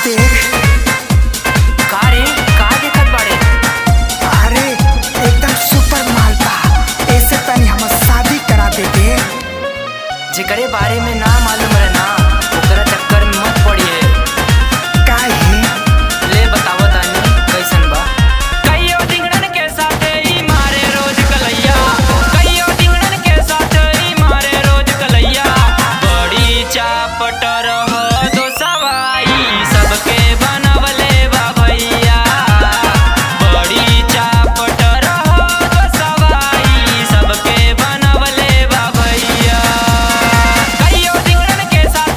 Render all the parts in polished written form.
देख। का रे का देखत बाड़े? अरे एकदम सुपर माल बा, ऐसे तनी हम शादी करा देगे। जेकरे बारे में ना मालूम रहे ना ओकरा चक्कर में मत पड़िए। काहे? ले बतावत तानी कैसन बा। कइयो दिंगड़न के साथे ई मारे रोज कलैया, कइयो दिंगड़न के साथे ई मारे रोज कलैया। बड़ी चापट रह दो सवाई सबके बनवले बा भैया। बड़ी चापट रह दो सवाई सबके बनवले बा भैया। कइयो दिंगड़न के साथे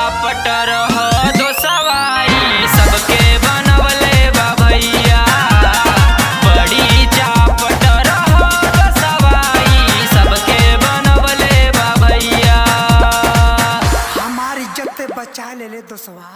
चापट रहो दोसवाई सबके बनवले बा भैया। बड़ी चापट रहो दोसवाई सबके बनवले बा भैया। हमारी इज्जत बचा ले दोस्तवा।